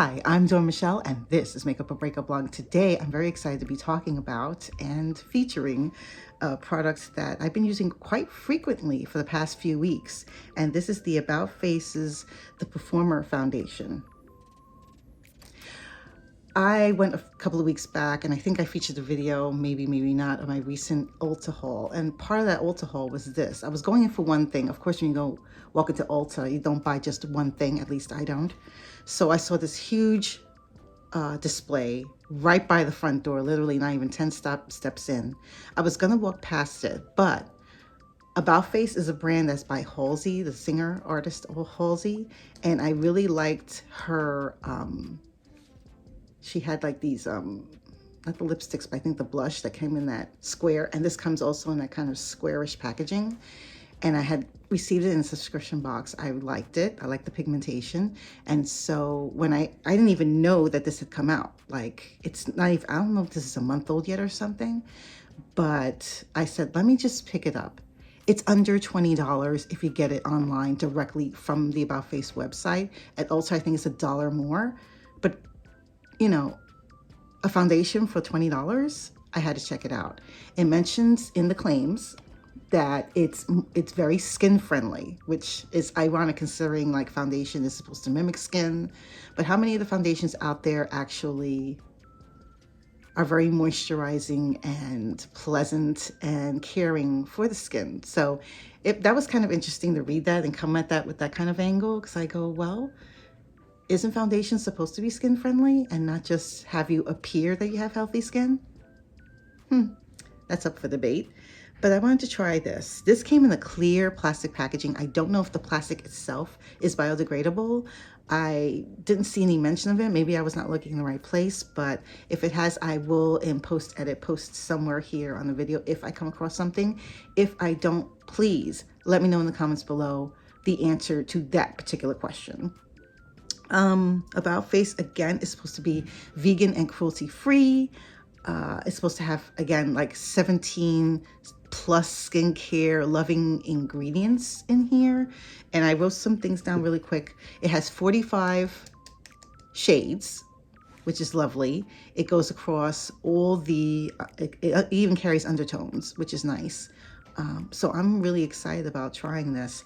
Hi, I'm Dawn Michelle, and this is Makeup or Breakup Blog. Today, I'm very excited to be talking about and featuring products that I've been using quite frequently for the past few weeks. And this is the About Face's The Performer Foundation. I went a couple of weeks back, and I think I featured a video, maybe not, of my recent Ulta haul. And part of that Ulta haul was this. I was going in for one thing. Of course, when you go walk into Ulta, you don't buy just one thing. At least I don't. So I saw this huge display right by the front door, literally not even 10 steps in. I was going to walk past it, but About Face is a brand that's by Halsey, the singer artist Halsey. And I really liked her... she had like these, not the lipsticks, but I think the blush that came in that square. And this comes also in that kind of squarish packaging. And I had received it in a subscription box. I liked it. I liked the pigmentation. And so when I didn't even know that this had come out. Like, it's not even, I don't know if this is a month old yet or something. But I said, let me just pick it up. It's under $20 if you get it online directly from the About Face website. At Ulta, I think it's $1 more. But you know, a foundation for $20, I had to check it out. It mentions in the claims that it's very skin friendly, which is ironic considering like foundation is supposed to mimic skin. But how many of the foundations out there actually are very moisturizing and pleasant and caring for the skin? So that was kind of interesting to read that and come at that with that kind of angle, because I go, well, isn't foundation supposed to be skin friendly and not just have you appear that you have healthy skin? That's up for debate. But I wanted to try this. This came in a clear plastic packaging. I don't know if the plastic itself is biodegradable. I didn't see any mention of it. Maybe I was not looking in the right place, but if it has, I will in post-edit post somewhere here on the video if I come across something. If I don't, please let me know in the comments below the answer to that particular question. About Face, again, is supposed to be vegan and cruelty free. It's supposed to have, again, like 17 plus skincare loving ingredients in here. And I wrote some things down really quick. It has 45 shades, which is lovely. It goes across all the, it even carries undertones, which is nice. So I'm really excited about trying this.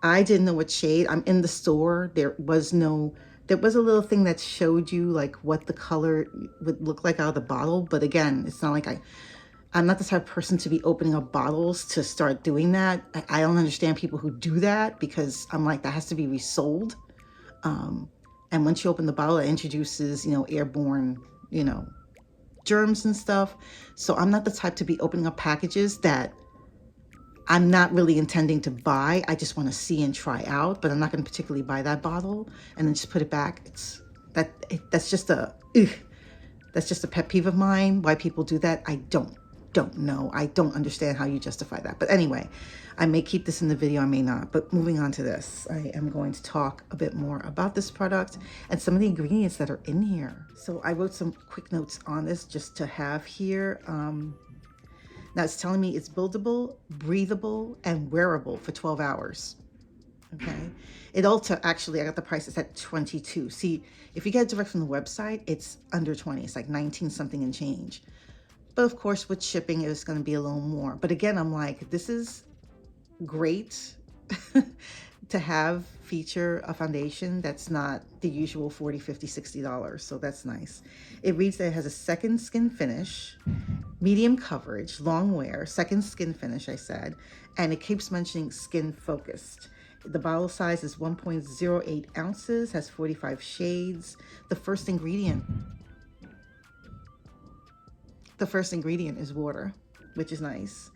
I didn't know what shade. I'm in the store. There was a little thing that showed you like what the color would look like out of the bottle. But again, it's not like I'm not the type of person to be opening up bottles to start doing that. I don't understand people who do that, because I'm like, that has to be resold. And once you open the bottle, it introduces, airborne, germs and stuff. So I'm not the type to be opening up packages that I'm not really intending to buy. I just want to see and try out, but I'm not going to particularly buy that bottle and then just put it back. That's just a pet peeve of mine. Why people do that, I don't know. I don't understand how you justify that. But anyway, I may keep this in the video, I may not. But moving on to this, I am going to talk a bit more about this product and some of the ingredients that are in here. So I wrote some quick notes on this just to have here. Now it's telling me it's buildable, breathable, and wearable for 12 hours. Okay. It Ulta, actually, I got the price, it's at $22. See, if you get it direct from the website, it's under 20. It's like 19 something and change. But of course, with shipping, it's going to be a little more. But again, I'm like, this is great to feature a foundation that's not the usual $40, $50, $60. So that's nice. It reads that it has a second skin finish, medium coverage, long wear, second skin finish, I said, and it keeps mentioning skin focused. The bottle size is 1.08 ounces, has 45 shades. The first ingredient is water, which is nice.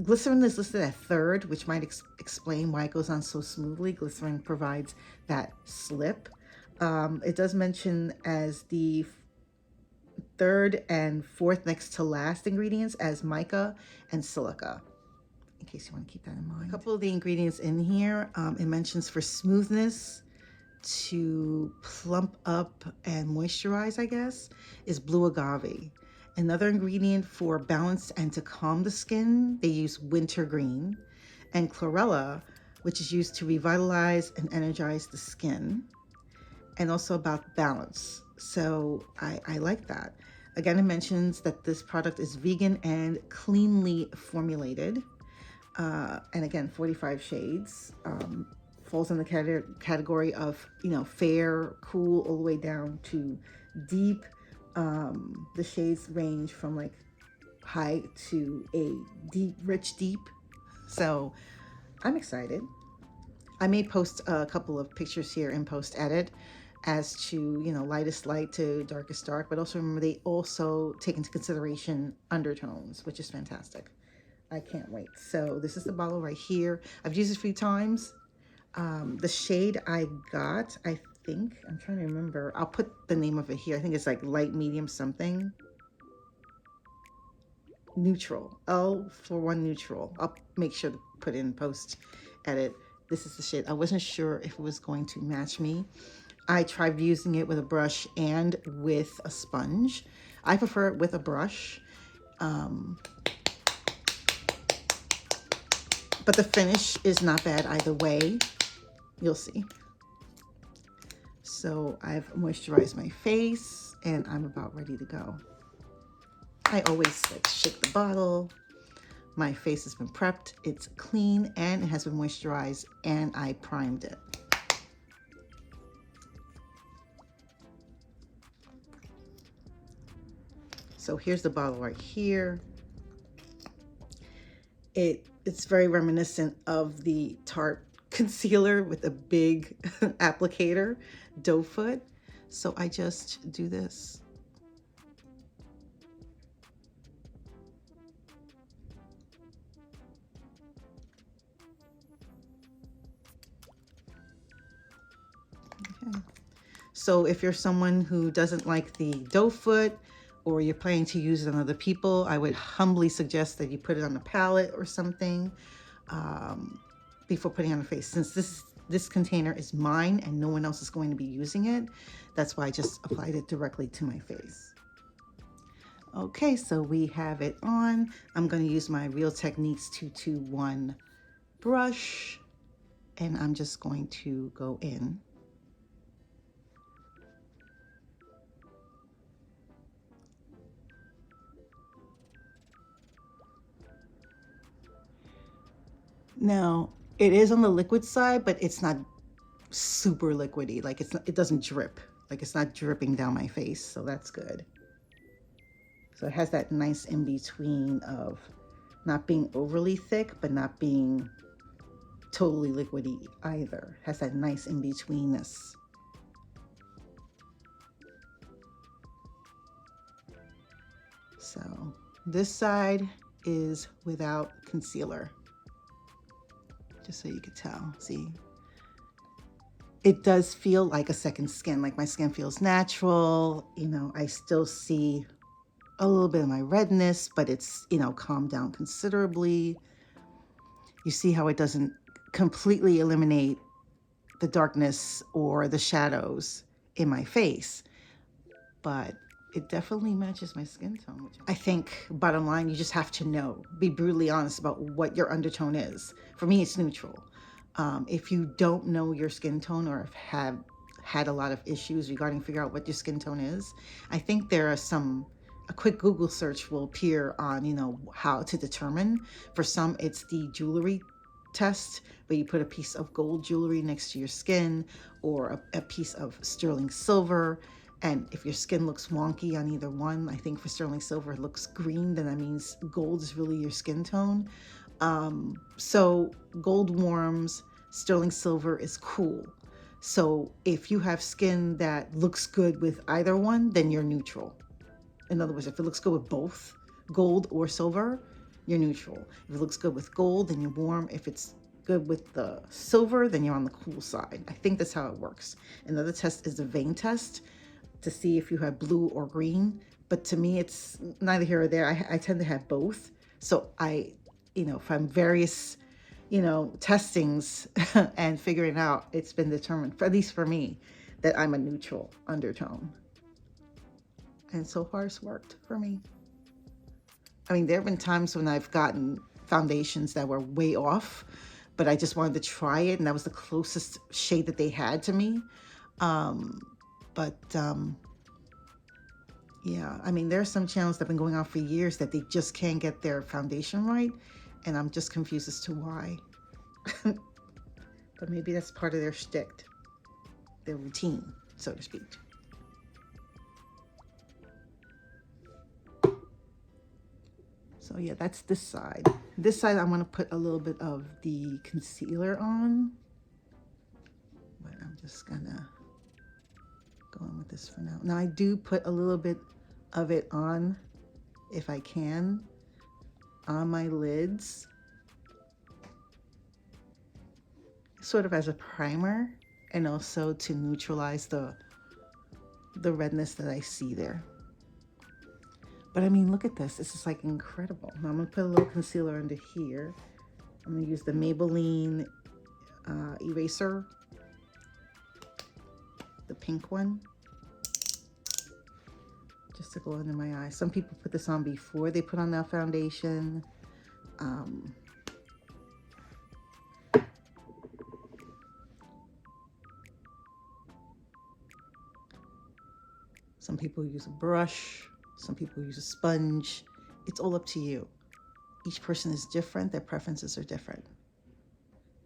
Glycerin is listed at third, which might explain why it goes on so smoothly. Glycerin provides that slip. It does mention as the third and fourth next to last ingredients as mica and silica, in case you want to keep that in mind. A couple of the ingredients in here, it mentions for smoothness, to plump up and moisturize, I guess, is blue agave. Another ingredient for balance and to calm the skin, they use wintergreen. And chlorella, which is used to revitalize and energize the skin. and also about balance. So I like that. Again, it mentions that this product is vegan and cleanly formulated. And again, 45 shades. Falls in the category of, fair, cool, all the way down to deep. The shades range from like high to a deep, rich deep. So I'm excited. I may post a couple of pictures here in post edit as to, lightest light to darkest dark, but also remember they also take into consideration undertones, which is fantastic. I can't wait. So this is the bottle right here. I've used it a few times. The shade I got, I think, I'm trying to remember. I'll put the name of it here. I think it's like light, medium, something. Neutral. L41 neutral. I'll make sure to put in post edit. This is the shade. I wasn't sure if it was going to match me. I tried using it with a brush and with a sponge. I prefer it with a brush. But the finish is not bad either way. You'll see. So I've moisturized my face and I'm about ready to go. I always shake the bottle. My face has been prepped. It's clean and it has been moisturized and I primed it. So here's the bottle right here. It's very reminiscent of the Tarte concealer with a big applicator, doe foot. So I just do this. Okay. So if you're someone who doesn't like the doe foot, or you're planning to use it on other people, I would humbly suggest that you put it on a palette or something before putting it on the face. Since this container is mine and no one else is going to be using it, that's why I just applied it directly to my face. Okay, so we have it on. I'm going to use my Real Techniques 221 brush, and I'm just going to go in. Now, it is on the liquid side, but it's not super liquidy. Like it doesn't drip. Like it's not dripping down my face, so that's good. So it has that nice in between of not being overly thick, but not being totally liquidy either. It has that nice in betweenness. So this side is without concealer. Just so you could tell, see? It does feel like a second skin, like my skin feels natural. I still see a little bit of my redness, but it's, calmed down considerably. You see how it doesn't completely eliminate the darkness or the shadows in my face, but it definitely matches my skin tone. I think, bottom line, you just have to be brutally honest about what your undertone is. For me, it's neutral. If you don't know your skin tone or have had a lot of issues regarding figuring out what your skin tone is, I think there are a quick Google search will appear on, how to determine. For some, it's the jewelry test, where you put a piece of gold jewelry next to your skin or a piece of sterling silver. And if your skin looks wonky on either one, I think for sterling silver it looks green, then that means gold is really your skin tone. So gold warms, sterling silver is cool. So if you have skin that looks good with either one, then you're neutral. In other words, if it looks good with both gold or silver, you're neutral. If it looks good with gold, then you're warm. If it's good with the silver, then you're on the cool side. I think that's how it works. Another test is the vein test, to see if you have blue or green. But to me, it's neither here or there. I tend to have both. So from various, testings and figuring out, it's been determined, at least for me, that I'm a neutral undertone. And so far it's worked for me. I mean, there have been times when I've gotten foundations that were way off, but I just wanted to try it, and that was the closest shade that they had to me. But yeah, I mean, there are some channels that have been going on for years that they just can't get their foundation right, and I'm just confused as to why. But maybe that's part of their shtick, their routine, so to speak. So yeah, that's this side. This side, I want to put a little bit of the concealer on, but I'm just gonna go on with this for now. Now I do put a little bit of it on, if I can, on my lids, sort of as a primer, and also to neutralize the redness that I see there. But I mean, look at this. This is like incredible. Now I'm gonna put a little concealer under here. I'm gonna use the Maybelline eraser, the pink one, just to go under my eyes. Some people put this on before they put on their foundation. Some people use a brush. Some people use a sponge. It's all up to you. Each person is different. Their preferences are different.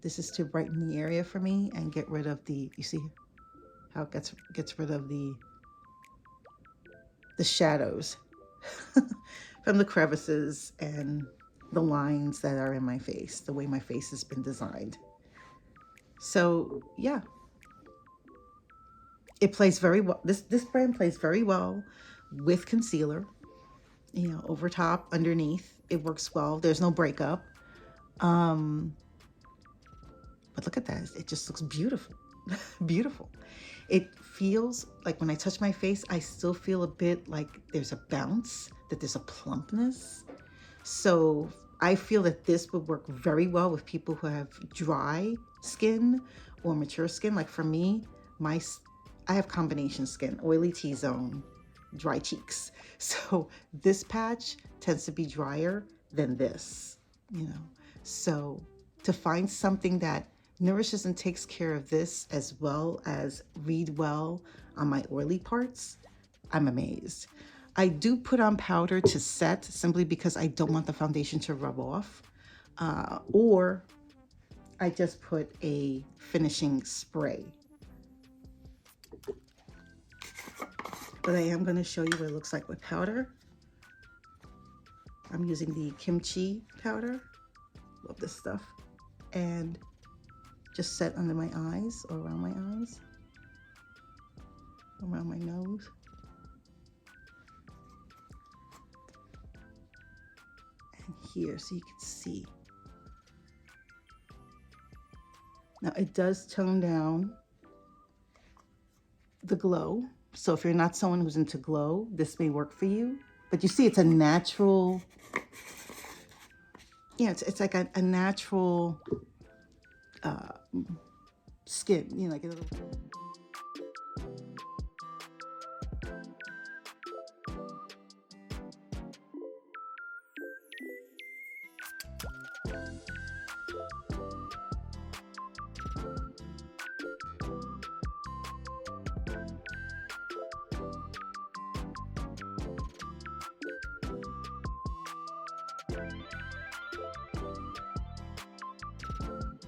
This is to brighten the area for me and get rid of the, you see how it gets rid of the shadows from the crevices and the lines that are in my face, the way my face has been designed. So yeah, it plays very well. This brand plays very well with concealer, you know, over top, underneath. It works well. There's no breakup. But look at that. It just looks beautiful. Beautiful. It feels like when I touch my face, I still feel a bit like there's a bounce, that there's a plumpness. So I feel that this would work very well with people who have dry skin or mature skin. Like for me, I have combination skin, oily T-zone, dry cheeks. So this patch tends to be drier than this, you know. So to find something that nourishes and takes care of this as well as read well on my oily parts, I'm amazed. I do put on powder to set simply because I don't want the foundation to rub off, or I just put a finishing spray. But I am going to show you what it looks like with powder. I'm using the kimchi powder. Love this stuff. And just set under my eyes or around my eyes, around my nose. And here, so you can see. Now it does tone down the glow. So if you're not someone who's into glow, this may work for you. But you see, it's a natural, yeah, it's like a natural skin, you know, like a little.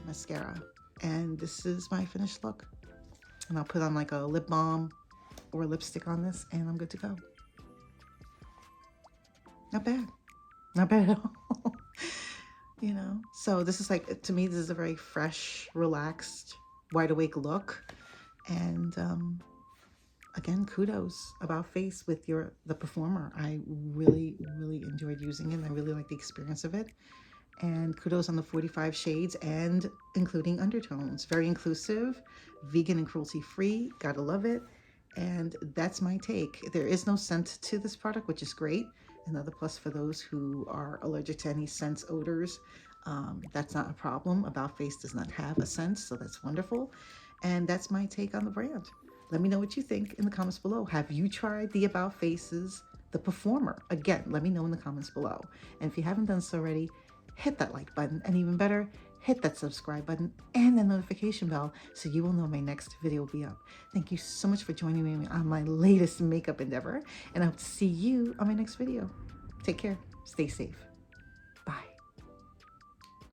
Mascara, and this is my finished look, and I'll put on like a lip balm or a lipstick on this, and I'm good to go. Not bad, not bad at all. You know, so this is like, to me, this is a very fresh, relaxed, wide awake look. And again, kudos about face with the performer. I really enjoyed using it, and I really like the experience of it. And kudos on the 45 shades and including undertones. Very inclusive, vegan and cruelty free. Gotta love it. And that's my take. There is no scent to this product, which is great. Another plus for those who are allergic to any scents, odors. That's not a problem. About Face does not have a scent, so that's wonderful. And that's my take on the brand. Let me know what you think in the comments below. Have you tried the About Faces, the performer? Again, let me know in the comments below. And if you haven't done so already, hit that like button, and even better, hit that subscribe button and the notification bell so you will know my next video will be up. Thank you so much for joining me on my latest makeup endeavor, and I hope to see you on my next video. Take care. Stay safe.